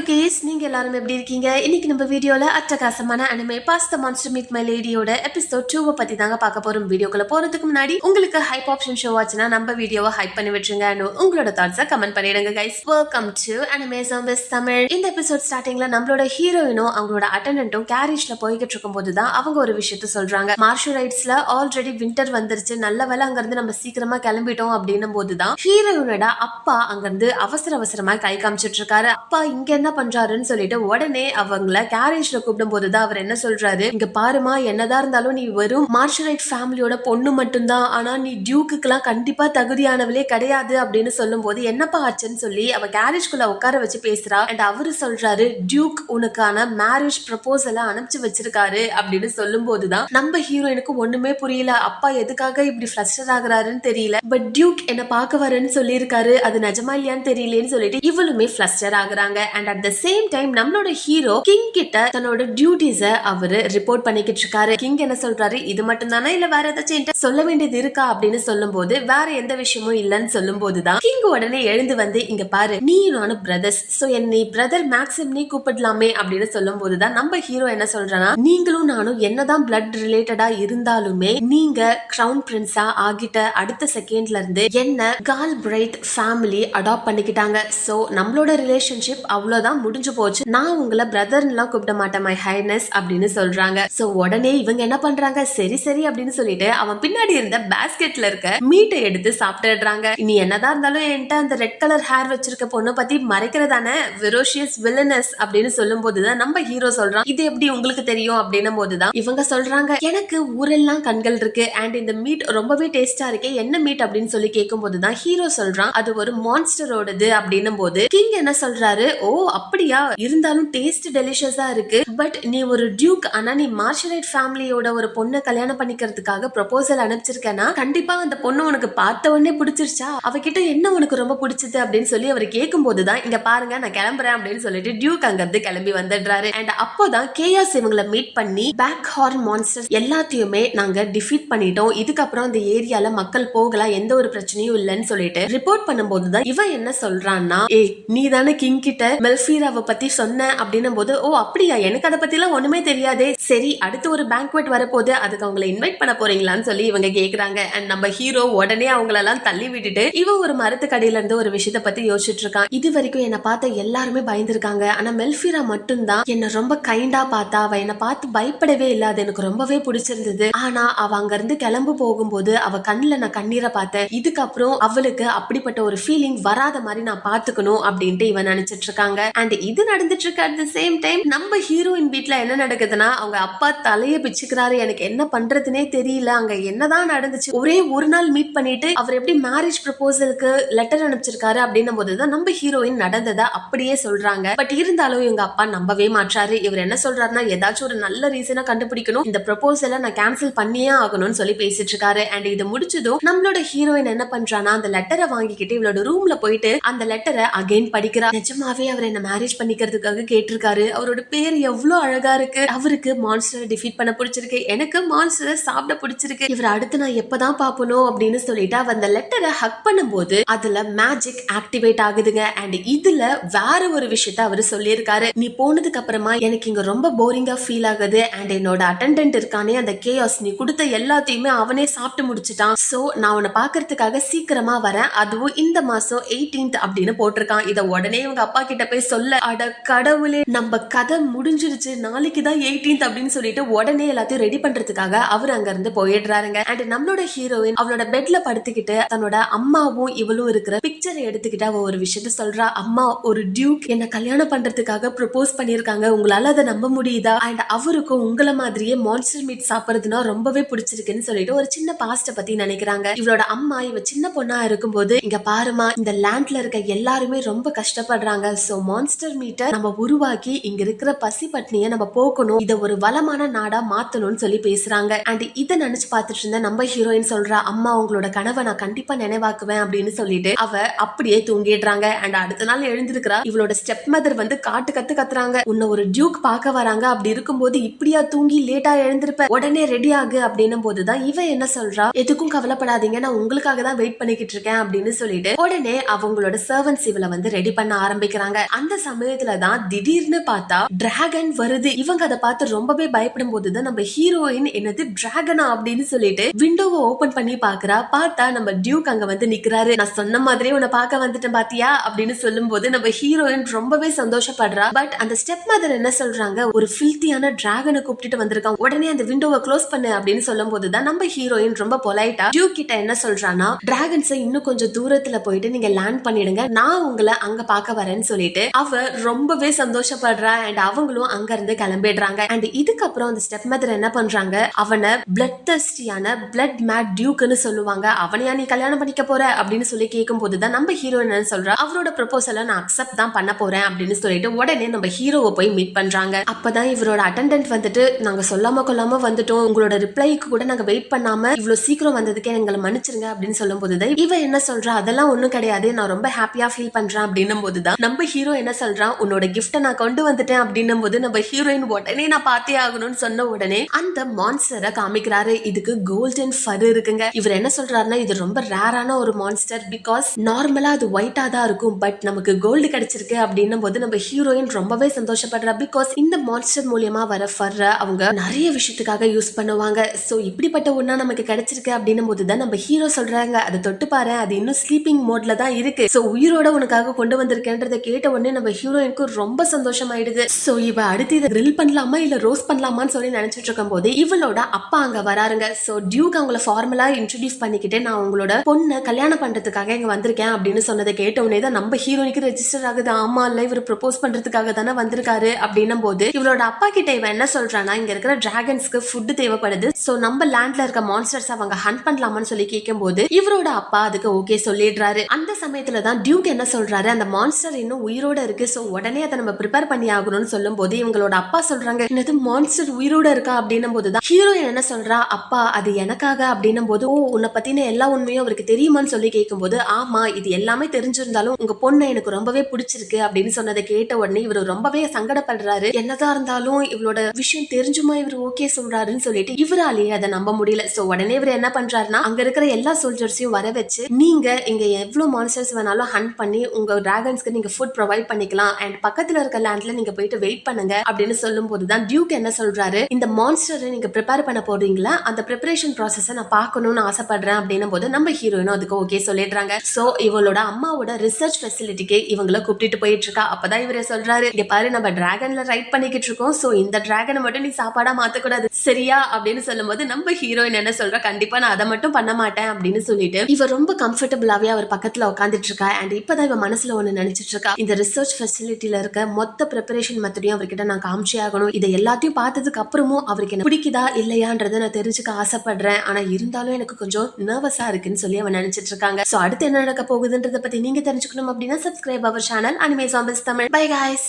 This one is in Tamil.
குட்டீஸ், நீங்க எல்லாரும் எப்படி இருக்கீங்க? இன்னைக்கு நம்ம வீடியோல அட்டகாசமான anime boss the monster meet my லேடியோட எபிசோட் 2 பத்தி தாங்க பார்க்க போறோம். வீடியோக்குள்ள போறதுக்கு முன்னாடி உங்களுக்கு ஹைப் ஆப்ஷன் ஷோ ஆச்சுன்னா நம்ம வீடியோவை ஹைப் பண்ணி விட்டுருங்க. உங்களோட தாட்ஸை கமெண்ட் பண்ணிடுங்க guys. Welcome to anime zombies Tamil. இந்த எபிசோட் ஸ்டார்டிங்ல நம்மளோட ஹீரோயினும் அவங்களோட அட்டெண்டன்ட்டும் கேரேஜ்ல போய்கிட்டு இருக்கும் போதுதான் அவங்க ஒரு விஷயத்த சொல்றாங்க. மார்ஷல் ரைட்ஸ்ல ஆல்ரெடி வின்டர் வந்துருச்சு, நல்ல வேலை அங்க இருந்து நம்ம சீக்கிரமா கிளம்பிட்டோம் அப்படின்னும் போதுதான் ஹீரோயினோட அப்பா அங்க இருந்து அவசரமா கை காமிச்சிட்டு இருக்காரு. அப்பா இங்க என்ன பண்றாருன்னு சொல்லிட்டு உடனே அவங்கள கேரேஜ்ல கூப்பிடும் போதுதான் அவர் என்ன சொல்றாரு, இங்க பாருமா, என்னதான் இருந்தாலும் நீ வெறும் மார்ஷரைட் ஃபேமிலியோட பொண்ணு மட்டும்தான், ஆனா நீ டியூக்குலாம் கண்டிப்பா தகுதியானவளே கிடையாது அப்படின்னு சொல்லும் போது என்னப்பா ஆச்சுன்னு சொல்லி அவ கேரேஜ்குள்ள உட்கார வச்சு பேசுறா. அண்ட் அவரு சொல்றாரு, டியூக் உனக்கான மேரேஜ் ப்ரப்போசலை அனுப்பிச்சு வச்சிருக்காரு அப்படின்னு சொல்லும் போதுதான் நம்ம ஹீரோயினுக்கு ஒண்ணுமே புரியல. அப்பா எதுக்காக இப்படி ஃப்ரஸ்டர் ஆகுறாருன்னு தெரியல, பட் டியூக் என்ன பார்க்க வரேன்னு சொல்லியிருக்காரு, அது நிஜமா இல்லையான்னு தெரியலேன்னு சொல்லிட்டு இவளுமே ஃப்ளஸ்டர் ஆகுறாங்க. And at the same time நம்மளோட ஹீரோ கிங் கிட்ட தன்னோட டியூட்டிஸ அவரு ரிப்போர்ட் பண்ணிக்கிட்டு இருக்காரு. கிங் என்ன சொல்றாரு, இது மட்டும் தானே இல்ல வேற ஏதாச்சும் சொல்ல வேண்டியது இருக்கா அப்படின்னு சொல்லும் போது வேற எந்த விஷயமும் இல்லன்னு சொல்லும் போதுதான் கிங் உடனே எழுந்து வந்து, இங்க பாரு, நீ நானும் பிரதர்ஸ், சோ என்னை பிரதர் மேக்ஸிம் நீ கூப்பிடலாமே அப்படின்னு சொல்லும் போதுதான் நம்ம ஹீரோ என்ன சொல்றானா, நீங்களும் நானும் என்னதான் பிளட் ரிலேட்டடா இருந்தாலுமே நீங்க கிரவுன் பிரின்ஸா ஆகிட்ட அடுத்த செகண்ட்ல இருந்து என்ன கால் பிரைட் ஃபேமிலி அடாப்ட் பண்ணிக்கிட்டாங்க. சோ நம்மளோட ரிலேஷன்ஷிப் அவ்வளவுதான் முடிஞ்சு போச்சு, நான் உங்களை பிரதர் எல்லாம் கூப்பிட மாட்டேன் மை ஹைனஸ் அப்படின்னு சொல்றாங்க. சோ உடனே இவங்க என்ன பண்றாங்க, சரி சரி அப்படின்னு சொல்லிட்டு அவன் பின்னாடி இருந்த பாஸ்கெட்ல இருக்க மீட்டை எடுத்து சாப்பிட்டுறாங்க. இனி என்னதான் இருந்தாலும் என்கிட்ட அந்த ரெட் கலர் ஹேர் வச்சிருக்க பொண்ணை பத்தி மறைக்கிறதானே வெரோஷியஸ் வில்லனஸ் அப்படின்னு சொல்லும் போதுதான் நம்ம ஹீரோ சொல்றான், இது எப்படி உங்களுக்கு தெரியும் அப்படின்னும் போதுதான் இவங்க சொல்றாங்க, எனக்கு ஊரெல்லாம் கண்கள் இருக்கு அண்ட் இந்த மீட் ரொம்பவே டேஸ்டா இருக்கு, என்ன மீட் அப்படின்னு சொல்லி கேட்கும் போதுதான் ஹீரோ சொல்றான், அது ஒரு மான்ஸ்டரோடது அப்படின்னும் போது கிங் என்ன சொல்றாரு, ஓ அப்படியா, இருந்தாலும் டேஸ்ட் டெலிஷியஸா இருக்கு, பட் நீ ஒரு டியூக், ஆனா நீ மார்ஷலைட் ஃபேமிலியோட ஒரு பொண்ணை கல்யாணம் பண்ணிக்கிறதுக்காக ப்ரொபோசல் அனுப்பிச்சிருக்கேன்னா கண்டிப்பா அந்த பொண்ணு உனக்கு பார்த்த உடனே பிடிச்சிருச்சா, அவகிட்ட என்ன உனக்கு ரொம்ப பிடிச்சது அப்படின்னு சொல்லி அவர் கேட்கும் போதுதான், இங்க பாருங்க நான் கிளம்புறேன் அப்படின்னு சொல்லிட்டு டியூக் அங்க இருந்து கிளம்பி வந்துடுறாரு. அண்ட் அப்போதான் கேயாஸ் இவங்களை மீட் பண்ணி, பேக் ஹார்ன் மான்ஸ்டர்ஸ் எல்லாத்தையுமே நாங்க டிஃபீட் பண்ணிட்டோம், இதுக்கப்புறம் இந்த ஏரியால மக்கள் போகலாம், எந்த ஒரு பிரச்சனையும் இல்லைன்னு சொல்லிட்டு ரிப்போர்ட் பண்ணும்போதுதான் இவன் என்ன சொல்றான்னா, ஏய் நீ தானே கிங் கிட்ட மெல்ஃபீராவை பத்தி சொன்ன அப்படின்னும் போது, ஓ அப்படியா, எனக்கு அதை பத்தி எல்லாம் ஒண்ணுமே தெரியாதே, சரி அடுத்து ஒரு பேங்க்வெட் வரப்போது, அதுக்கு அவங்களை இன்வைட் பண்ண போறீங்களான்னு சொல்லி இவங்க கேக்குறாங்க. அண்ட் நம்ம ஹீரோ உடனே அவங்களெல்லாம் தள்ளி விட்டுட்டு இவன் ஒரு மரத்து கடையில இருந்து ஒரு விஷயத்த பத்தி யோசிச்சுட்டு இருக்கான். இது வரைக்கும் என்ன பார்த்த எல்லாருமே பயந்துருக்காங்க, ஆனா மெல்ஃபீரா மட்டும்தான் என்ன ரொம்ப கைண்டா பார்த்தா, அவ என்ன பார்த்து பயப்படவே இல்ல, அது எனக்கு ரொம்பவே பிடிச்சிருந்தது, ஆனா அவ அங்க இருந்து கிளம்பு போகும்போது அவ கண்ணுல நான் கண்ணீரை பார்த்தேன், இதுக்கப்புறம் அவளுக்கு அப்படிப்பட்ட ஒரு ஃபீலிங் வராத மாதிரி நான் பாத்துக்கணும் அப்படின்ட்டு இவன் நினைச்சிட்டு இருக்காங்க. அண்ட் இது நடந்துட்டு இருக்கு. அட் தி சேம் டைம் நம்ம ஹீரோயின் வீட்ல என்ன நடக்குதுன்னா, அவங்க அப்பா தலைய பிச்சுக்கிறாரு, எனக்கு என்ன பண்றதுனே தெரியல, அங்க என்னதான் நடந்துச்சு, ஒரே ஒரு நாள் மீட் பண்ணிட்டு அவர் எப்படி மேரேஜ் ப்ரப்போசலுக்கு லெட்டர் அனுப்பிச்சிருக்காரு அப்படின்னும் போதுதான் நம்ம ஹீரோயின் நடந்ததை அப்படியே சொல்றாங்க. பட் இருந்தாலும் இவங்க அப்பா நம்பவே மாட்டாரு. இவர் என்ன சொல்றாருன்னா, ஏதாச்சும் ஒரு நல்ல ரீசனா கண்டுபிடிக்கணும், இந்த ப்ரப்போசலை நான் கேன்சல் பண்ணியே ஆகணும்னு சொல்லி பேசிட்டு இருக்காரு. அண்ட் இது முடிச்சதும் நம்மளோட ஹீரோயின் என்ன பண்றானா, அந்த லெட்டரை வாங்கிக்கிட்டு இவளோட ரூம்ல போயிட்டு அந்த லெட்டரை அகைன் படிக்கிறா. நிஜமாவே அவர் என்ன மேரேஜ் பண்ணிக்கிறதுக்காக கேட்டிருக்காரு, அவரோட பேர் எவ்வளவு அழகா இருக்கு, அவருக்கு மான்ஸ்டரை டிஃபீட் பண்ண பிடிச்சிருக்கு, எனக்கு மான்ஸ்டரை சாப்பிட பிடிச்சிருக்கு, இவர் அடுத்து நான் எப்பதான் பாப்பணும் அப்படின்னு சொல்லிட்டு அவ அந்த லெட்டரை ஹக் பண்ணும்போது அதுல மேஜிக் ஆக்டிவேட் ஆகுதுங்க. அண்ட் இதுல வேற ஒரு விஷயத்த அவர் சொல்லியிருக்காரு, நீ போனதுக்கு அப்புறமா எனக்கு இங்க ரொம்ப போரிங்கா ஃபீல் ஆகுது, அண்ட் என்னோட அட்டெண்டன்ட் இருக்கானே அந்த கேயாஸ், நீ கொடுத்த எல்லாத்தையுமே அவனே சாப்பிட்டு முடிச்சுட்டான், சோ நான் உன்னை பாக்குறதுக்காக சீக்கிரமா வரேன், அதுவும் இந்த மாசம் 18th அப்படின்னு போட்டிருக்கான். இத உடனே இவங்க அப்பா கிட்ட போய் சொல்ல, அட கடவுளே, நம்ம கதை முடிஞ்சிருச்சு, நாளைக்குதான் 18th அப்படின்னு சொல்லிட்டு உடனே எல்லாத்தையும் ரெடி பண்றதுக்காக அவர் அங்க இருந்து போயிடுறாருங்க. அண்ட் நம்மளோட ஹீரோயின் அவளோட பெட்ல படுத்துக்கிட்டு தன்னோட அம்மாவும் இவளும் இருக்கிற பிக்சரை எடுத்துக்கிட்டு அவ ஒரு விஷயத்த சொல்றா, அம்மா, ஒரு டியூக் என்ன கல்யாணம் பண்றதுக்காக ப்ரப்போஸ் பண்ணிருக்காங்க, உங்களால அதை நம்ப முடியுதா, அண்ட் அவருக்கும் உங்களை மாதிரியே மான்ஸ்டர் மீட் சாப்பிடுறதுனா ரொம்பவே பிடிச்சிருக்குன்னு சொல்லிட்டு ஒரு சின்ன பாஸ்ட பத்தி நினைக்கிறாங்க. இவளோட அம்மா இவ சின்ன பொண்ணா இருக்கும்போது, இங்க பாருமா, இந்த லேண்ட்ல இருக்க எல்லாருமே ரொம்ப கஷ்டப்படுறாங்க, சோ மான்ஸ்டர் மீட்டை நம்ம உருவாக்கி இங்க இருக்கிற பசி பட்னியை நம்ம போக்கணும், இத ஒரு வளமான நாடா மாத்தணும்னு சொல்லி பேசுறாங்க. அண்ட் இதை நினைச்சு பார்த்துட்டு இருந்த நம்ம ஹீரோயின் சொல்றா, அம்மா உங்களோட கனவை நான் கண்டிப்பா நினைவாக்குவேன் அப்படின்னு சொல்லிட்டு அவ அப்படியே தூங்கிடுறாங்க. அண்ட் அடுத்த நாள் எழுந்திருக்கிறா. இவளோட ஸ்டெப் மதர் வந்து காட்டு கத்துறாங்க, உன்னை ஒரு டியூக் பார்க்க வராங்க, அப்படி இருக்கும்போது இப்படியா தூங்கி லேட்டா எழுந்திருப்ப, உடனே ரெடி ஆகு அப்படின்னும் போதுதான் இவ என்ன சொல்றா, எதுக்கும் கவலைப்படாதீங்க, நான் உங்களுக்காக தான் வெயிட் பண்ணிக்கிட்டு இருக்கேன் அப்படின்னு சொல்லிட்டு உடனே அவங்களோட சர்வன்ஸ் இவளை வந்து ரெடி பண்ண ஆரம்பிக்கிறாங்க. அந்த அந்த சமயத்துல தான் திடீர்னு பார்த்தா டிராகன் வருது. இவங்க அதை பார்த்து ரொம்பவே பயப்படும் போதுதான் நம்ம ஹீரோயின் என்னது டிராகனா அப்படின்னு சொல்லிட்டு விண்டோவை ஓபன் பண்ணி பாக்குறா. பார்த்தா நம்ம டியூக் அங்க வந்து நிக்கிறாரு. நான் சொன்ன மாதிரியே உன்னை பார்க்க வந்துட்டேன் பாத்தியா அப்படின்னு சொல்லும் போது நம்ம ஹீரோயின் ரொம்பவே சந்தோஷப்படுறா. பட் அந்த ஸ்டெப் மதர் என்ன சொல்றாங்க, ஒரு ஃபில்த்தியான டிராகனை கூப்பிட்டு வந்திருக்கான், உடனே அந்த விண்டோவை க்ளோஸ் பண்ணு அப்படின்னு சொல்லும் போதுதான் நம்ம ஹீரோயின் ரொம்ப பொலைட்டா டியூக் கிட்ட என்ன சொல்றானா, டிராகன்ஸை இன்னும் கொஞ்சம் தூரத்துல போயிட்டு நீங்க லேண்ட் பண்ணிடுங்க, நான் உங்களை அங்க பார்க்க வரேன்னு சொல்லிட்டு அவ ரொம்பவே சந்தோஷப்படுறா. அண்ட் அவங்களும் அங்க இருந்து கிளம்பிடுறாங்க. அண்ட் இதுக்கப்புறம் அந்த ஸ்டெப் மதர் என்ன பண்றாங்க, அவனை பிளட் டெஸ்டியான பிளட் மேட் டியூக்னு சொல்லுவாங்க. அவனையா நீ கல்யாணம் பண்ணிக்க போற அப்படின்னு சொல்லி கேட்கும் போதுதான் நம்ம ஹீரோயின் என்ன சொல்றா, அவரோட ப்ரொபோசலை நான் அக்செப்ட் தான் பண்ண போறேன் அப்படின்னு சொல்லிட்டு உடனே நம்ம ஹீரோவை போய் மீட் பண்றாங்க. அப்பதான் இவரோட அட்டெண்டன்ட் வந்துட்டு, நாங்க சொல்லாம கொள்ளாம வந்துட்டோம், உங்களோட ரிப்ளைக்கு கூட நாங்க வெயிட் பண்ணாம இவ்வளவு சீக்கிரம் வந்ததுக்கே எங்களை மன்னிச்சிருங்க அப்படின்னு சொல்லும் போதுதான் இவ என்ன சொல்றா, அதெல்லாம் ஒண்ணும் கிடையாது, நான் ரொம்ப ஹாப்பியா ஃபீல் பண்றேன் அப்படின்னும் போதுதான் நம்ம ஹீரோ என்ன சொல்றான், உன்னோட கிஃப்ட நான் கொண்டு வந்துட்டேன் அப்படின்னும் போது நம்ம ஹீரோயின் உடனே நான் பார்த்தே ஆகணும்னு சொன்ன உடனே அந்த மான்ஸ்டரை காமிக்கிறாரு. இதுக்கு கோல்டன் ஃபர் இருக்குங்க. இவர் என்ன சொல்றாருன்னா, இது ரொம்ப ரேரான ஒரு மான்ஸ்டர், பிகாஸ் நார்மலா அது ஒயிட்டா தான் இருக்கும், பட் நமக்கு கோல்டு கிடைச்சிருக்கு அப்படின்னும் போது நம்ம ஹீரோயின் ரொம்பவே சந்தோஷப்படுறா. பிகாஸ் இந்த மான்ஸ்டர் மூலியமா வர ஃபர்ற அவங்க நிறைய விஷயத்துக்காக யூஸ் பண்ணுவாங்க. சோ இப்படிப்பட்ட ஒண்ணா நமக்கு கிடைச்சிருக்கு அப்படின்னும் போதுதான் நம்ம ஹீரோ சொல்றாங்க, அதை தொட்டு பாரு, அது இன்னும் ஸ்லீப்பிங் மோட்ல தான் இருக்கு, சோ உயிரோட உனக்காக கொண்டு வந்திருக்கேன்றதை கேட்ட உடனே நம்ம ஹீரோயினுக்கு ரொம்ப சந்தோஷமாயிடுது. சோ இவ அடுத்து இதை கிரில் பண்ணலாமா இல்ல ரோஸ்ட் பண்ணலாமான்னு சொல்லி நினைச்சிட்டு இருக்கும் போது இவளோட அப்பா அங்க வராருங்க. சோ டியூக் அவங்கள ஃபார்மலா இன்ட்ரோடியூஸ் பண்ணிக்கிட்டு, நான் உங்களோட பொண்ணை கல்யாணம் பண்றதுக்காக இங்க வந்திருக்கேன் அப்படின்னு சொன்னதை கேட்ட உடனே தான் நம்ம ஹீரோயினுக்கு ரெஜிஸ்டர் ஆகுது. ஆமா இல்ல, இவர் ப்ரொபோஸ் பண்றதுக்காக தானே வந்திருக்காரு அப்படின்னும் போது இவளோட அப்பா கிட்ட இவன் என்ன சொல்றானா, இங்க இருக்கிற டிராகன்ஸ்க்கு ஃபுட் தேவைப்படுது, சோ நம்ம லேண்ட்ல இருக்க மான்ஸ்டர்ஸ் அவங்க ஹண்ட் பண்ணலாமான்னு சொல்லி கேட்கும் போது இவரோட அப்பா அதுக்கு ஓகே சொல்லிடுறாரு. அந்த சமயத்துல தான் டியூக் என்ன சொல்றாரு, அந்த மான்ஸ்டர் இன்னும் உயிரோட இருக்கு, சோ உடனே அதை நம்ம ப்ரிப்பேர் பண்ணி ஆகணும்னு சொல்லும் போது இவங்களோட அப்பா சொல்றாங்க, என்னது மான்ஸ்டர் உயிரோட இருக்கா அப்படின்னும் போதுதான் ஹீரோயின் என்ன சொல்றா, அப்பா அது எனக்காக அப்படின்னும் போது, ஓ உன்னை பத்தின எல்லா உண்மையும் அவருக்கு தெரியுமான்னு சொல்லி கேட்கும் போது, ஆமா இது எல்லாமே தெரிஞ்சிருந்தாலும் உங்க பொண்ணை எனக்கு ரொம்பவே பிடிச்சிருக்கு அப்படின்னு சொன்னதை கேட்ட உடனே இவர் ரொம்பவே சங்கடப்படுறாரு. என்னதான் இருந்தாலும் இவளோட விஷயம் தெரிஞ்சுமா இவர் ஓகே சொல்றாருன்னு சொல்லிட்டு இவராலேயே அதை நம்ப முடியல. சோ உடனே இவர் என்ன பண்றாருன்னா, அங்க இருக்கிற எல்லா சோல்ஜர்ஸையும் வர வச்சு, நீங்க இங்க எவ்வளவு மான்ஸ்டர்ஸ் வேணாலும் ஹண்ட் பண்ணி உங்க டிராகன்ஸ்க்கு நீங்க ஃபுட் ப்ரொவைட் பண்ணிக்கலாம், அண்ட் பக்கத்துல இருக்க லேண்ட்ல நீங்க போயிட்டு வெயிட் பண்ணுங்க அப்படின்னு சொல்லும் போதுதான் டியூக் என்ன சொல்றாரு, இந்த மான்ஸ்டரை நீங்க ப்ரிப்பேர் பண்ண போறீங்களா, அந்த ப்ரிப்பரேஷன் ப்ராசஸ் நான் பார்க்கணும்னு ஆசைப்படுறேன் அப்படின்னும் போது நம்ம ஹீரோயினும் அதுக்கு ஓகே சொல்லிடுறாங்க. சோ இவளோட அம்மாவோட ரிசர்ச் ஃபெசிலிட்டிக்கு இவங்கள கூப்பிட்டு போயிட்டு இருக்கா. அப்பதான் இவரே சொல்றாரு, இங்க பாரு நம்ம டிராகன்ல ரைட் பண்ணிக்கிட்டு இருக்கோம், சோ இந்த டிராகனை மட்டும் நீ சாப்பாடா மாத்தக்கூடாது சரியா அப்படின்னு சொல்லும் போது நம்ம ஹீரோயின் என்ன சொல்றா, கண்டிப்பா நான் அதை மட்டும் பண்ண மாட்டேன் அப்படின்னு சொல்லிட்டு இவ ரொம்ப கம்ஃபர்டபுளாவே அவர் பக்கத்துல உட்காந்துட்டு இருக்கா. அண்ட் இப்பதான் இவ மனசுல ஒண்ணு நினைச்சிட்டு இருக்கா, இந்த ரிசர்ச் ஃபெசிலிட்டில இருக்க மொத்த ப்ரிப்பரேஷன் மெத்தடையும் அவர்கிட்ட நான் காமிச்சே ஆகணும், இதை எல்லாத்தையும் பார்த்ததுக்கு அப்புறமும் அவருக்கு என்ன பிடிக்குதா இல்லையான்றதை நான் தெரிஞ்சுக்க ஆசைப்படுறேன், ஆனா இருந்தாலும் எனக்கு கொஞ்சம் நர்வஸா இருக்குன்னு சொல்லி அவன் நினைச்சிட்டு இருக்காங்க. சோ அடுத்து என்ன நடக்க போகுதுன்றத பத்தி நீங்க தெரிஞ்சுக்கணும் அப்படின்னா subscribe our channel anime zombies Tamil. Bye guys.